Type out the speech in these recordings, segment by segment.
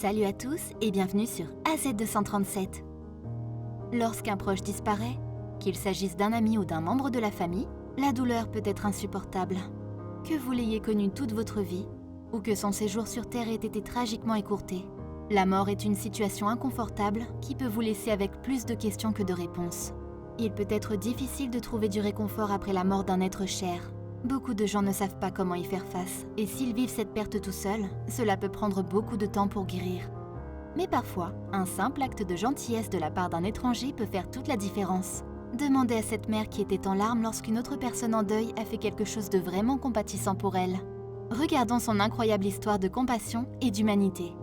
Salut à tous et bienvenue sur AZ237. Lorsqu'un proche disparaît, qu'il s'agisse d'un ami ou d'un membre de la famille, la douleur peut être insupportable. Que vous l'ayez connu toute votre vie, ou que son séjour sur Terre ait été tragiquement écourté, la mort est une situation inconfortable qui peut vous laisser avec plus de questions que de réponses. Il peut être difficile de trouver du réconfort après la mort d'un être cher. Beaucoup de gens ne savent pas comment y faire face, et s'ils vivent cette perte tout seuls, cela peut prendre beaucoup de temps pour guérir. Mais parfois, un simple acte de gentillesse de la part d'un étranger peut faire toute la différence. Demandez à cette mère qui était en larmes lorsqu'une autre personne en deuil a fait quelque chose de vraiment compatissant pour elle. Regardons son incroyable histoire de compassion et d'humanité.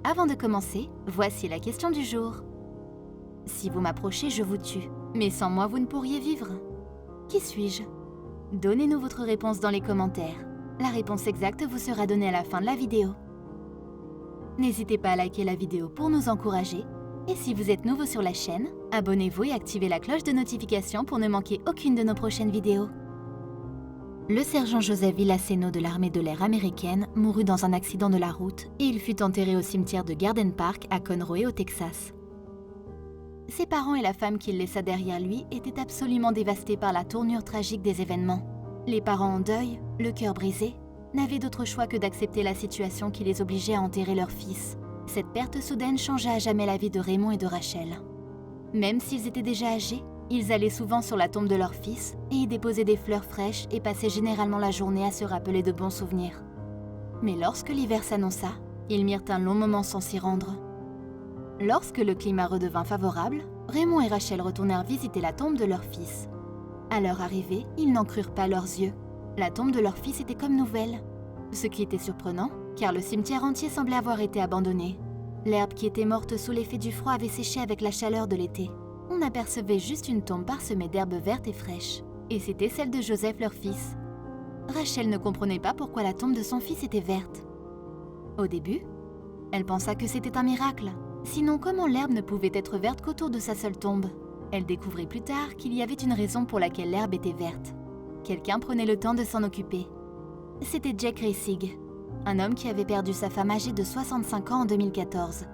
Avant de commencer, voici la question du jour. Si vous m'approchez, je vous tue, mais sans moi vous ne pourriez vivre. Qui suis-je ? Donnez-nous votre réponse dans les commentaires. La réponse exacte vous sera donnée à la fin de la vidéo. N'hésitez pas à liker la vidéo pour nous encourager. Et si vous êtes nouveau sur la chaîne, abonnez-vous et activez la cloche de notification pour ne manquer aucune de nos prochaines vidéos. Le sergent Joseph Villaceno de l'armée de l'air américaine mourut dans un accident de la route et il fut enterré au cimetière de Garden Park à Conroe au Texas. Ses parents et la femme qu'il laissa derrière lui étaient absolument dévastés par la tournure tragique des événements. Les parents en deuil, le cœur brisé, n'avaient d'autre choix que d'accepter la situation qui les obligeait à enterrer leur fils. Cette perte soudaine changea à jamais la vie de Raymond et de Rachel. Même s'ils étaient déjà âgés, ils allaient souvent sur la tombe de leur fils et y déposaient des fleurs fraîches et passaient généralement la journée à se rappeler de bons souvenirs. Mais lorsque l'hiver s'annonça, ils mirent un long moment sans s'y rendre. Lorsque le climat redevint favorable, Raymond et Rachel retournèrent visiter la tombe de leur fils. À leur arrivée, ils n'en crurent pas leurs yeux. La tombe de leur fils était comme nouvelle. Ce qui était surprenant, car le cimetière entier semblait avoir été abandonné. L'herbe qui était morte sous l'effet du froid avait séché avec la chaleur de l'été. On apercevait juste une tombe parsemée d'herbes vertes et fraîches. Et c'était celle de Joseph, leur fils. Rachel ne comprenait pas pourquoi la tombe de son fils était verte. Au début, elle pensa que c'était un miracle. Sinon, comment l'herbe ne pouvait être verte qu'autour de sa seule tombe? Elle découvrit plus tard qu'il y avait une raison pour laquelle l'herbe était verte. Quelqu'un prenait le temps de s'en occuper. C'était Jack Reisig, un homme qui avait perdu sa femme âgée de 65 ans en 2014.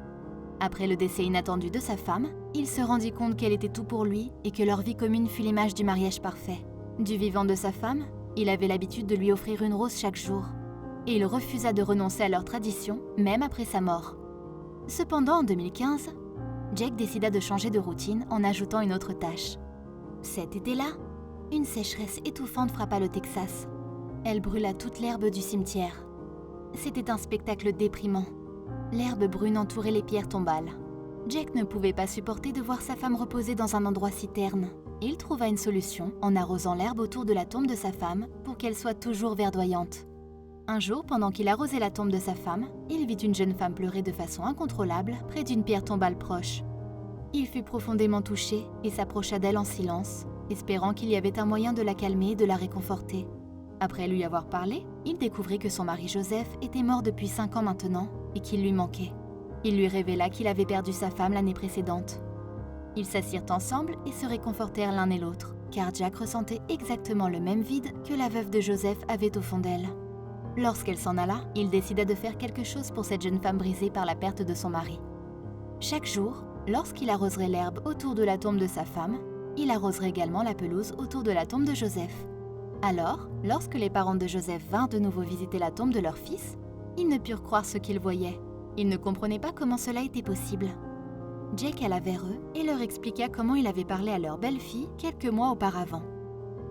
Après le décès inattendu de sa femme, il se rendit compte qu'elle était tout pour lui et que leur vie commune fut l'image du mariage parfait. Du vivant de sa femme, il avait l'habitude de lui offrir une rose chaque jour. Et il refusa de renoncer à leur tradition, même après sa mort. Cependant, en 2015, Jack décida de changer de routine en ajoutant une autre tâche. Cet été-là, une sécheresse étouffante frappa le Texas. Elle brûla toute l'herbe du cimetière. C'était un spectacle déprimant. L'herbe brune entourait les pierres tombales. Jack ne pouvait pas supporter de voir sa femme reposer dans un endroit si terne. Il trouva une solution en arrosant l'herbe autour de la tombe de sa femme pour qu'elle soit toujours verdoyante. Un jour, pendant qu'il arrosait la tombe de sa femme, il vit une jeune femme pleurer de façon incontrôlable près d'une pierre tombale proche. Il fut profondément touché et s'approcha d'elle en silence, espérant qu'il y avait un moyen de la calmer et de la réconforter. Après lui avoir parlé, il découvrit que son mari Joseph était mort depuis 5 ans maintenant et qu'il lui manquait. Il lui révéla qu'il avait perdu sa femme l'année précédente. Ils s'assirent ensemble et se réconfortèrent l'un et l'autre, car Jack ressentait exactement le même vide que la veuve de Joseph avait au fond d'elle. Lorsqu'elle s'en alla, il décida de faire quelque chose pour cette jeune femme brisée par la perte de son mari. Chaque jour, lorsqu'il arroserait l'herbe autour de la tombe de sa femme, il arroserait également la pelouse autour de la tombe de Joseph. Alors, lorsque les parents de Joseph vinrent de nouveau visiter la tombe de leur fils, ils ne purent croire ce qu'ils voyaient. Ils ne comprenaient pas comment cela était possible. Jake alla vers eux et leur expliqua comment il avait parlé à leur belle-fille quelques mois auparavant.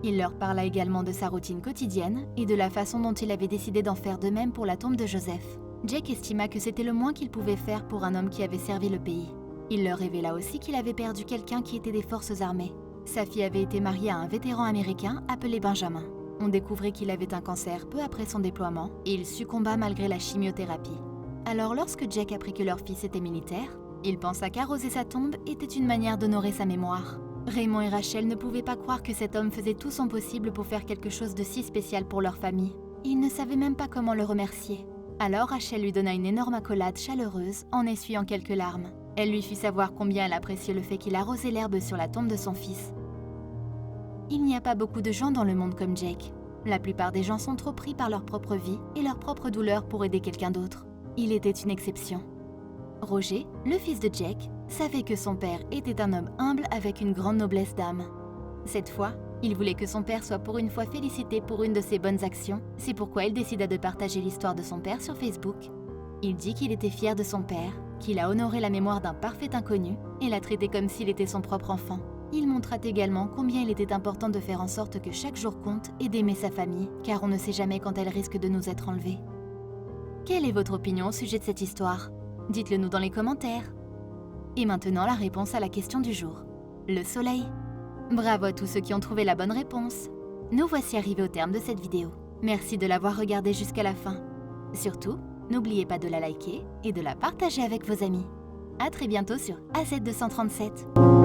Il leur parla également de sa routine quotidienne et de la façon dont il avait décidé d'en faire de même pour la tombe de Joseph. Jake estima que c'était le moins qu'il pouvait faire pour un homme qui avait servi le pays. Il leur révéla aussi qu'il avait perdu quelqu'un qui était des forces armées. Sa fille avait été mariée à un vétéran américain appelé Benjamin. On découvrit qu'il avait un cancer peu après son déploiement et il succomba malgré la chimiothérapie. Alors lorsque Jack apprit que leur fils était militaire, il pensa qu'arroser sa tombe était une manière d'honorer sa mémoire. Raymond et Rachel ne pouvaient pas croire que cet homme faisait tout son possible pour faire quelque chose de si spécial pour leur famille. Ils ne savaient même pas comment le remercier. Alors Rachel lui donna une énorme accolade chaleureuse en essuyant quelques larmes. Elle lui fit savoir combien elle appréciait le fait qu'il arrosait l'herbe sur la tombe de son fils. Il n'y a pas beaucoup de gens dans le monde comme Jake. La plupart des gens sont trop pris par leur propre vie et leur propre douleur pour aider quelqu'un d'autre. Il était une exception. Roger, le fils de Jake, savait que son père était un homme humble avec une grande noblesse d'âme. Cette fois, il voulait que son père soit pour une fois félicité pour une de ses bonnes actions, c'est pourquoi il décida de partager l'histoire de son père sur Facebook. Il dit qu'il était fier de son père, qu'il a honoré la mémoire d'un parfait inconnu et l'a traité comme s'il était son propre enfant. Il montra également combien il était important de faire en sorte que chaque jour compte et d'aimer sa famille, car on ne sait jamais quand elle risque de nous être enlevée. Quelle est votre opinion au sujet de cette histoire? Dites-le nous dans les commentaires. Et maintenant la réponse à la question du jour. Le soleil. Bravo à tous ceux qui ont trouvé la bonne réponse. Nous voici arrivés au terme de cette vidéo. Merci de l'avoir regardée jusqu'à la fin. Surtout, n'oubliez pas de la liker et de la partager avec vos amis. À très bientôt sur AZ237.